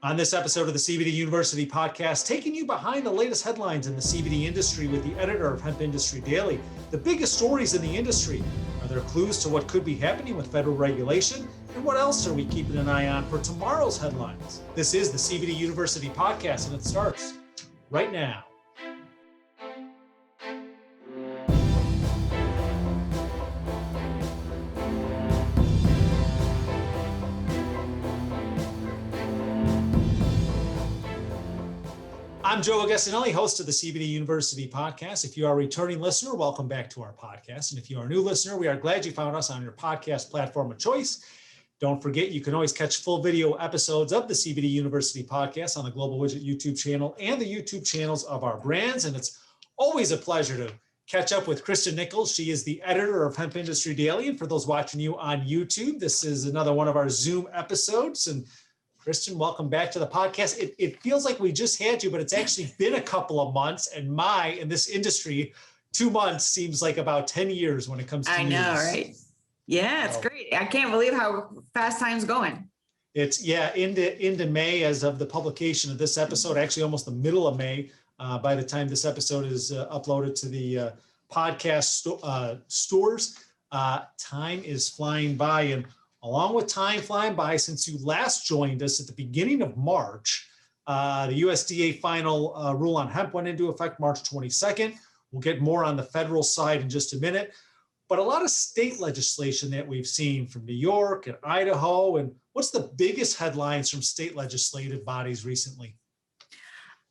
On this episode of the CBD University podcast, taking you behind the latest headlines in the CBD industry with the editor of Hemp Industry Daily. The biggest stories in the industry. Are there clues to what could be happening with federal regulation? And what else are we keeping an eye on for tomorrow's headlines? This is the CBD University podcast, and it starts right now. I'm Joe Agostinelli, host of the CBD University podcast. If you are a returning listener, welcome back to our podcast. And if you are a new listener, we are glad you found us on your podcast platform of choice. Don't forget, you can always catch full video episodes of the CBD University podcast on the Global Widget YouTube channel and the YouTube channels of our brands. And it's always a pleasure to catch up with Kristen Nichols. She is the editor of Hemp Industry Daily. And for those watching you on YouTube, this is another one of our Zoom episodes. And Kristen, welcome back to the podcast. It feels like we just had you, but it's actually been a couple of months. And in this industry, 2 months seems like about 10 years when it comes to I know, right? Yeah, it's great. I can't believe how fast time's going. It's into May as of the publication of this episode, actually almost the middle of May. By the time this episode is uploaded to the podcast stores, time is flying by. And along with time flying by, since you last joined us at the beginning of March, the USDA final rule on hemp went into effect March 22nd. We'll get more on the federal side in just a minute. But a lot of state legislation that we've seen from New York and Idaho. And what's the biggest headlines from state legislative bodies recently?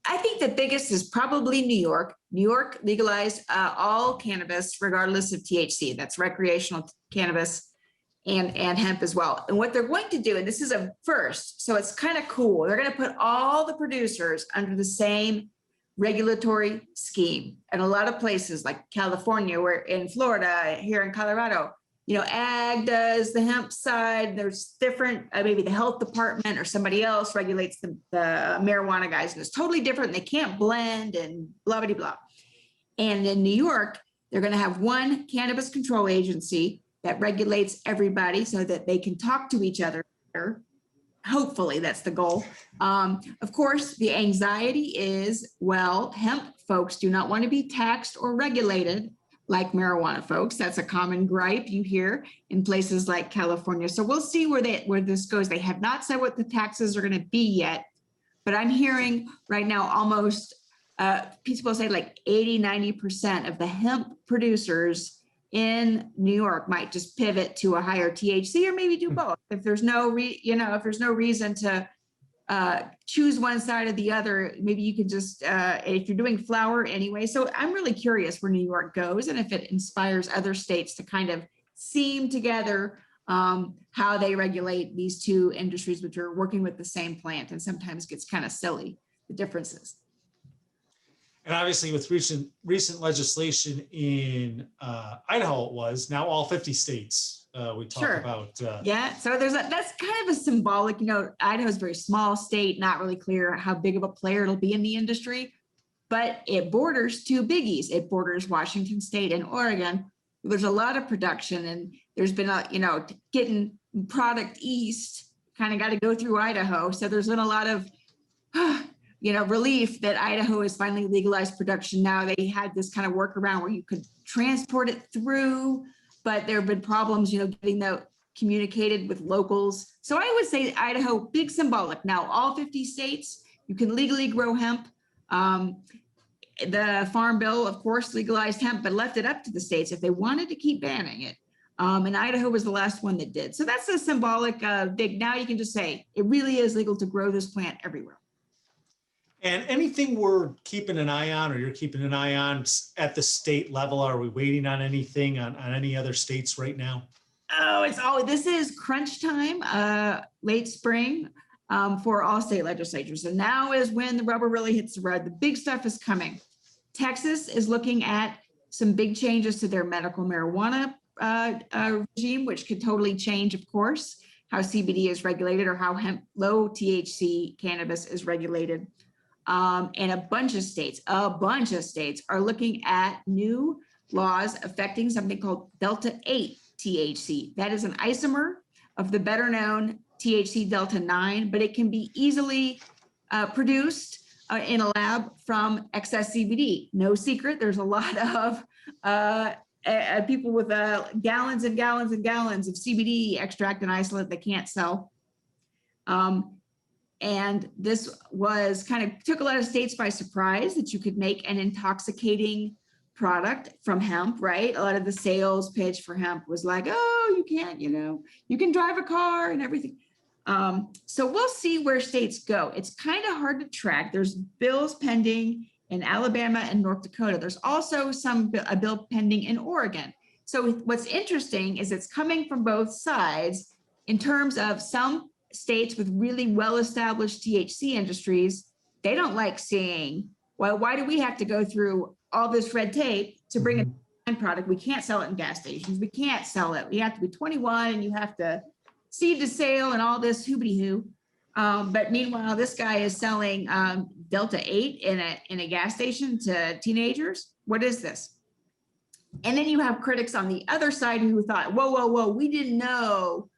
I think the biggest is probably New York. New York legalized all cannabis, regardless of THC. That's recreational cannabis and hemp as well. And what they're going to do, and this is a first, so it's kind of cool. They're going to put all the producers under the same regulatory scheme. And a lot of places like California, where in Florida, here in Colorado, ag does the hemp side. There's different, maybe the health department or somebody else regulates the marijuana guys. And it's totally different. They can't blend and blah, blah, blah. And in New York, they're going to have one cannabis control agency that regulates everybody so that they can talk to each other. Hopefully, that's the goal. Of course, the anxiety is, hemp folks do not want to be taxed or regulated like marijuana folks. That's a common gripe you hear in places like California. So we'll see where this goes. They have not said what the taxes are going to be yet, but I'm hearing right now almost, people say like 80-90% of the hemp producers in New York might just pivot to a higher THC or maybe do both. If there's no reason to choose one side or the other, maybe you could just, if you're doing flower anyway. So I'm really curious where New York goes and if it inspires other states to kind of seam together how they regulate these two industries, which are working with the same plant, and sometimes gets kind of silly, the differences. And obviously with recent legislation in Idaho, it was now all 50 states we talk about. Yeah, so that's kind of a symbolic, Idaho is a very small state, not really clear how big of a player it'll be in the industry, but it borders two biggies. It borders Washington State and Oregon. There's a lot of production, and there's been getting product east, kind of got to go through Idaho. So there's been a lot of relief that Idaho has finally legalized production. Now they had this kind of workaround where you could transport it through, but there have been problems, getting that communicated with locals. So I would say Idaho, big symbolic. Now all 50 states, you can legally grow hemp. The Farm Bill, of course, legalized hemp, but left it up to the states if they wanted to keep banning it. And Idaho was the last one that did. So that's a symbolic big. Now you can just say it really is legal to grow this plant everywhere. And anything we're keeping an eye on, or you're keeping an eye on at the state level? Are we waiting on anything on any other states right now? This is crunch time, late spring for all state legislatures. And now is when the rubber really hits the road. The big stuff is coming. Texas is looking at some big changes to their medical marijuana regime, which could totally change, of course, how CBD is regulated or how hemp low THC cannabis is regulated. And a bunch of states are looking at new laws affecting something called Delta 8 THC. That is an isomer of the better known THC Delta 9, but it can be easily produced in a lab from excess CBD. No secret, there's a lot of people with gallons and gallons and gallons of CBD extract and isolate that can't sell. And this was kind of took a lot of states by surprise that you could make an intoxicating product from hemp, right? A lot of the sales pitch for hemp was like, oh, you can't, you can drive a car and everything. So we'll see where states go. It's kind of hard to track. There's bills pending in Alabama and North Dakota. There's also a bill pending in Oregon. So what's interesting is it's coming from both sides in terms of some states with really well-established THC industries. They don't like seeing, well, why do we have to go through all this red tape to bring a product? We can't sell it in gas stations. We can't sell it. You have to be 21 and you have to seed to sale and all this hoobity-hoo. But meanwhile, this guy is selling Delta 8 in a gas station to teenagers. What is this? And then you have critics on the other side who thought, whoa, we didn't know.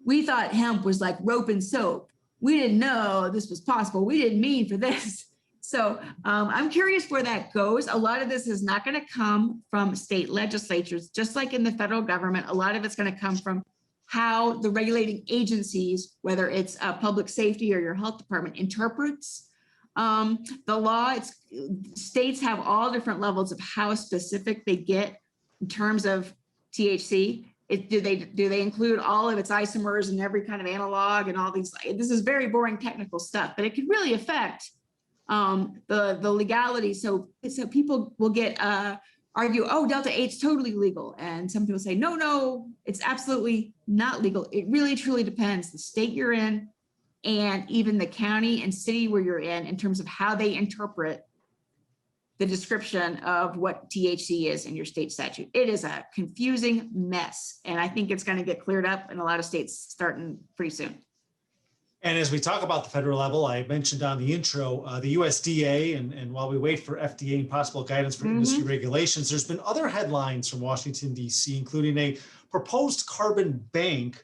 We thought hemp was like rope and soap. We didn't know this was possible. We didn't mean for this. So I'm curious where that goes. A lot of this is not going to come from state legislatures, just like in the federal government. A lot of it's going to come from how the regulating agencies, whether it's public safety or your health department, interprets the law. States have all different levels of how specific they get in terms of THC. Do they include all of its isomers and every kind of analog and all these? This is very boring technical stuff, but it could really affect the legality. So people will argue, oh, Delta 8's totally legal. And some people say, no, it's absolutely not legal. It really truly depends the state you're in and even the county and city where you're in terms of how they interpret the description of what THC is in your state statute. It is a confusing mess. And I think it's going to get cleared up in a lot of states starting pretty soon. And as we talk about the federal level, I mentioned on the intro, the USDA, and while we wait for FDA and possible guidance for industry regulations, there's been other headlines from Washington, D.C., including a proposed carbon bank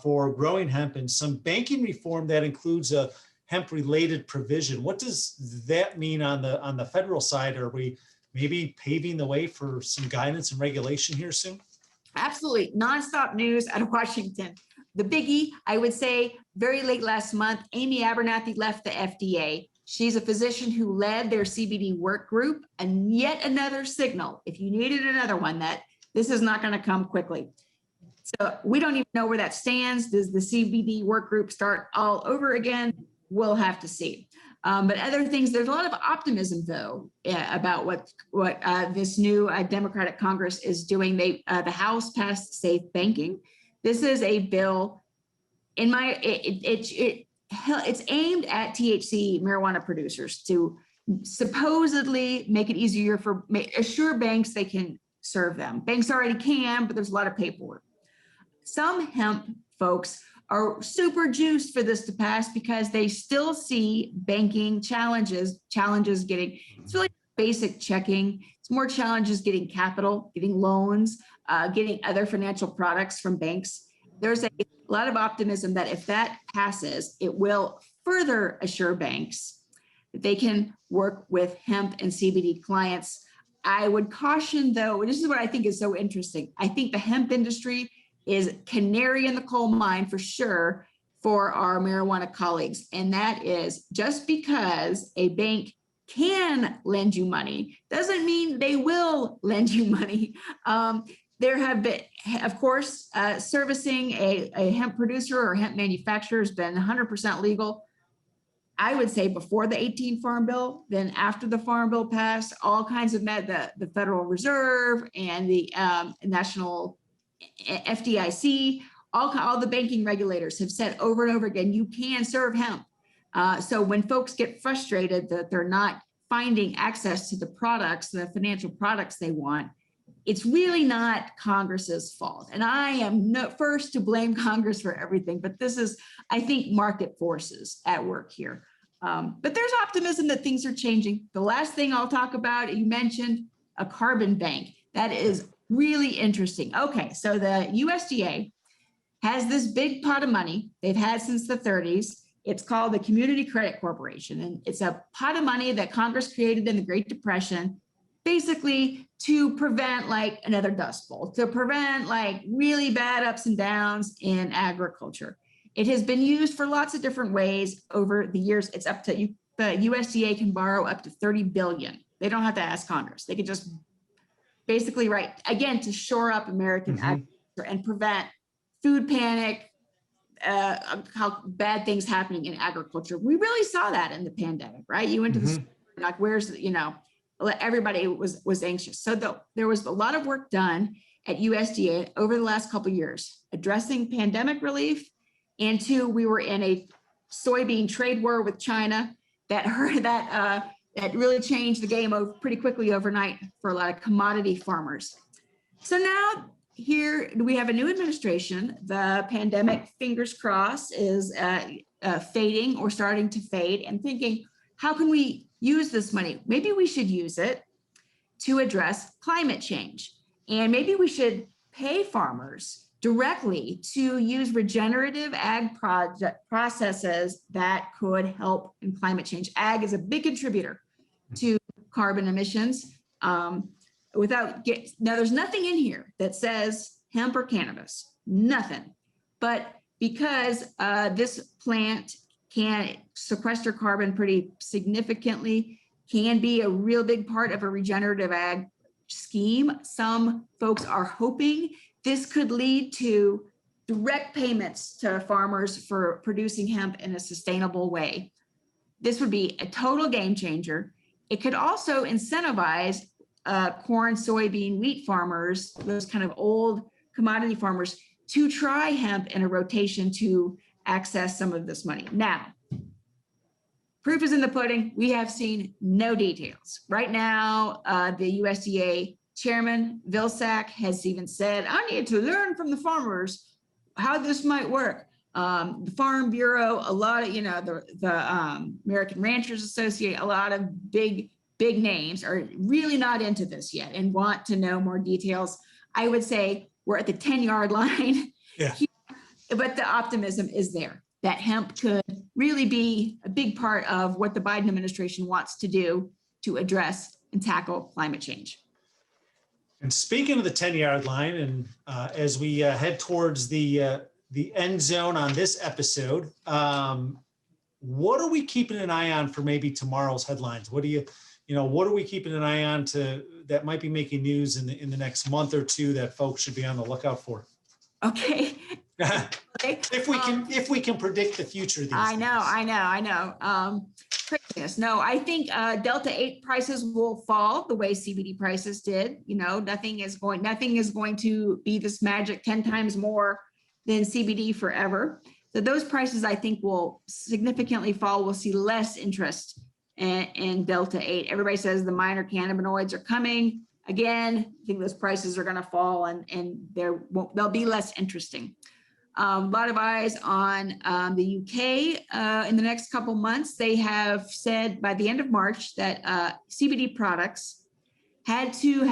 for growing hemp and some banking reform that includes a hemp-related provision. What does that mean on the federal side? Are we maybe paving the way for some guidance and regulation here soon? Absolutely. Nonstop news out of Washington. The biggie, I would say, very late last month, Amy Abernathy left the FDA. She's a physician who led their CBD work group, and yet another signal, if you needed another one, that this is not going to come quickly. So we don't even know where that stands. Does the CBD work group start all over again? We'll have to see. But other things, there's a lot of optimism, though, about what this new Democratic Congress is doing. The House passed safe banking. This is a bill. It's aimed at THC marijuana producers to supposedly make it easier assure banks they can serve them. Banks already can, but there's a lot of paperwork. Some hemp folks are super juiced for this to pass because they still see banking challenges getting, it's really basic checking. It's more challenges getting capital, getting loans, getting other financial products from banks. There's a lot of optimism that if that passes, it will further assure banks that they can work with hemp and CBD clients. I would caution, though, and this is what I think is so interesting. I think the hemp industry is canary in the coal mine for sure for our marijuana colleagues. And that is just because a bank can lend you money doesn't mean they will lend you money. There have been, of course, servicing a hemp producer or hemp manufacturer has been 100% legal. I would say before the 18 Farm Bill, then after the Farm Bill passed, all kinds of the Federal Reserve and the National FDIC, all the banking regulators have said over and over again, you can serve hemp. So when folks get frustrated that they're not finding access to the products, the financial products they want, it's really not Congress's fault. And I am not first to blame Congress for everything, but this is, I think, market forces at work here. But there's optimism that things are changing. The last thing I'll talk about, you mentioned a carbon bank. That is really interesting. Okay, so the USDA has this big pot of money they've had since the 30s. It's called the Community Credit Corporation. And it's a pot of money that Congress created in the Great Depression, basically to prevent like another Dust Bowl, to prevent like really bad ups and downs in agriculture. It has been used for lots of different ways over the years. It's up to the USDA can borrow up to 30 billion. They don't have to ask Congress. They can just basically write, again, to shore up American agriculture and prevent food panic, how bad things happening in agriculture. We really saw that in the pandemic, right? You went to the store, like, where's, everybody was anxious. So there was a lot of work done at USDA over the last couple of years, addressing pandemic relief. And two, we were in a soybean trade war with China that really changed the game pretty quickly overnight for a lot of commodity farmers. So now here we have a new administration. The pandemic, fingers crossed, is fading or starting to fade, and thinking, how can we use this money? Maybe we should use it to address climate change. And maybe we should pay farmers directly to use regenerative ag processes that could help in climate change. Ag is a big contributor to carbon emissions. Now, there's nothing in here that says hemp or cannabis, nothing. But because this plant can sequester carbon pretty significantly, can be a real big part of a regenerative ag scheme, some folks are hoping this could lead to direct payments to farmers for producing hemp in a sustainable way. This would be a total game changer. It could also incentivize corn, soybean, wheat farmers, those kind of old commodity farmers, to try hemp in a rotation to access some of this money. Now, proof is in the pudding. We have seen no details. Right now, the USDA Chairman Vilsack has even said, I need to learn from the farmers how this might work. The Farm Bureau, a lot of, the American Ranchers Association, a lot of big names are really not into this yet and want to know more details. I would say we're at the 10-yard line, but the optimism is there that hemp could really be a big part of what the Biden administration wants to do to address and tackle climate change. And speaking of the 10-yard line, and as we head towards the end zone on this episode, what are we keeping an eye on for maybe tomorrow's headlines? What are we keeping an eye on that might be making news in the next month or two that folks should be on the lookout for? Okay. If we can predict the future of these I know. Craziness. No, I think Delta 8 prices will fall the way CBD prices did. Nothing is going to be this magic 10 times more than CBD forever. So those prices, I think, will significantly fall. We'll see less interest in Delta 8. Everybody says the minor cannabinoids are coming. Again, I think those prices are going to fall and they'll be less interesting. A lot of eyes on the UK in the next couple months. They have said by the end of March that CBD products had to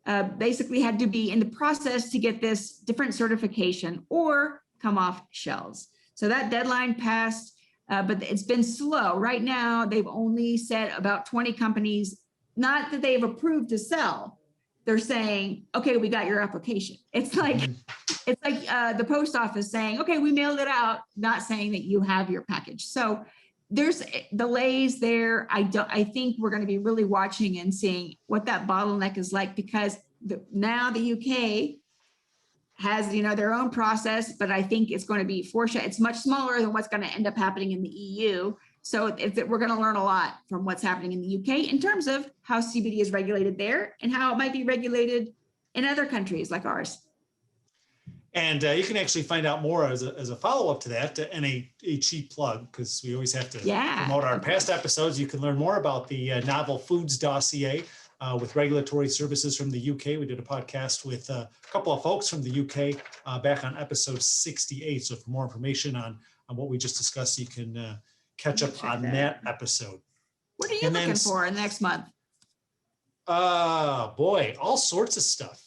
be in the process to get this different certification or come off shelves. So that deadline passed, but it's been slow. Right now, they've only said about 20 companies, not that they've approved to sell. They're saying, okay, we got your application. It's like the post office saying, okay, we mailed it out, not saying that you have your package. So there's delays there. I think we're going to be really watching and seeing what that bottleneck is like, because now the UK has, their own process, but I think it's going to be it's much smaller than what's going to end up happening in the EU. So we're going to learn a lot from what's happening in the UK in terms of how CBD is regulated there and how it might be regulated in other countries like ours. And you can actually find out more as a follow-up to that, and a cheap plug, because we always have to promote our past episodes. You can learn more about the Novel Foods Dossier with regulatory services from the UK. We did a podcast with a couple of folks from the UK back on episode 68. So for more information on what we just discussed, you can catch up on that episode. What are you looking for next month? Boy, all sorts of stuff,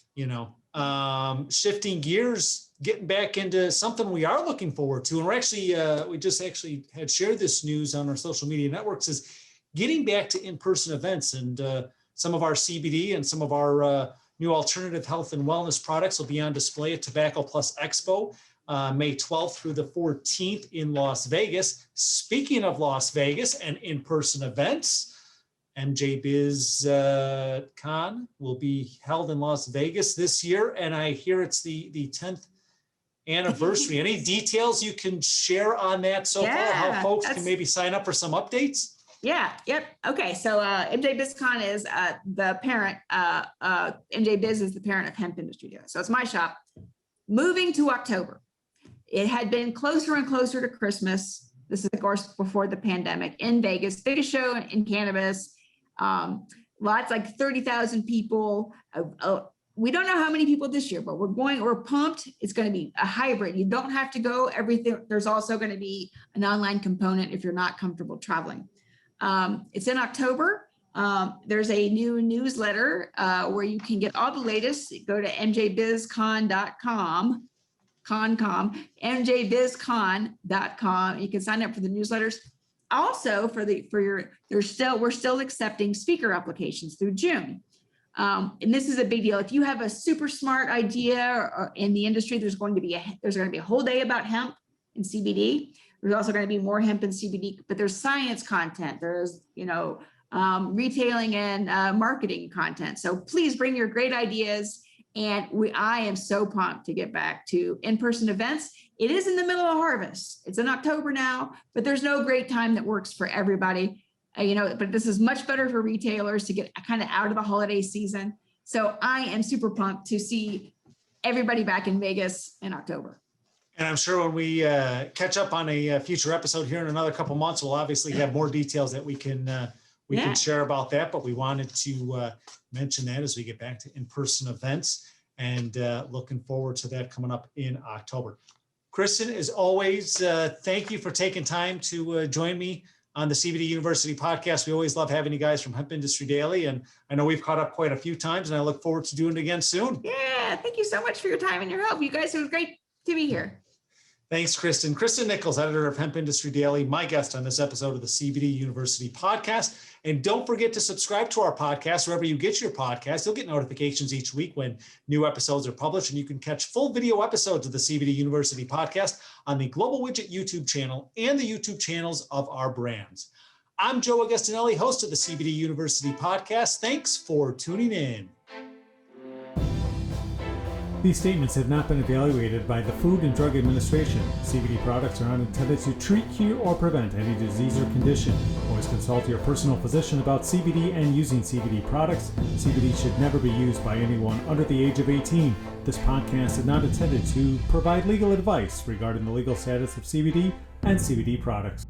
shifting gears getting back into something we are looking forward to. And we're actually, we just actually had shared this news on our social media networks, is getting back to in-person events. And some of our CBD and some of our new alternative health and wellness products will be on display at Tobacco Plus Expo, May 12th through the 14th in Las Vegas. Speaking of Las Vegas and in-person events, MJBizCon will be held in Las Vegas this year, and I hear it's the 10th anniversary. Any details you can share on that so far? How folks can maybe sign up for some updates? Yeah. Yep. Okay. So MJBizCon is the parent. MJBiz is the parent of Hemp Industry Daily. So it's my shop. Moving to October. It had been closer and closer to Christmas. This is, of course, before the pandemic, in Vegas, biggest show in cannabis. Lots, like 30,000 people. We don't know how many people this year, but we're pumped. It's going to be a hybrid. You don't have to go everything. There's also going to be an online component if you're not comfortable traveling. It's in October. There's a new newsletter where you can get all the latest. Go to mjbizcon.com, mjbizcon.com. You can sign up for the newsletters. Also, we're still accepting speaker applications through June. And this is a big deal. If you have a super smart idea in the industry, there's going to be a whole day about hemp and CBD. There's also going to be more hemp and CBD, but there's science content. There's, retailing and marketing content. So please bring your great ideas. And I am so pumped to get back to in-person events. It is in the middle of harvest. It's in October now, but there's no great time that works for everybody. But this is much better for retailers to get kind of out of the holiday season. So I am super pumped to see everybody back in Vegas in October. And I'm sure when we catch up on a future episode here in another couple months, we'll obviously have more details that we can share about that. But we wanted to mention that as we get back to in-person events, and looking forward to that coming up in October. Kristen, as always, thank you for taking time to join me on the CBD University podcast. We always love having you guys from Hemp Industry Daily, and I know we've caught up quite a few times, and I look forward to doing it again soon. Yeah, thank you so much for your time and your help. You guys, it was great to be here. Thanks, Kristen. Kristen Nichols, editor of Hemp Industry Daily, my guest on this episode of the CBD University podcast. And don't forget to subscribe to our podcast wherever you get your podcasts. You'll get notifications each week when new episodes are published, and you can catch full video episodes of the CBD University podcast on the Global Widget YouTube channel and the YouTube channels of our brands. I'm Joe Augustinelli, host of the CBD University podcast. Thanks for tuning in. These statements have not been evaluated by the Food and Drug Administration. CBD products are not intended to treat, cure, or prevent any disease or condition. Always consult your personal physician about CBD and using CBD products. CBD should never be used by anyone under the age of 18. This podcast is not intended to provide legal advice regarding the legal status of CBD and CBD products.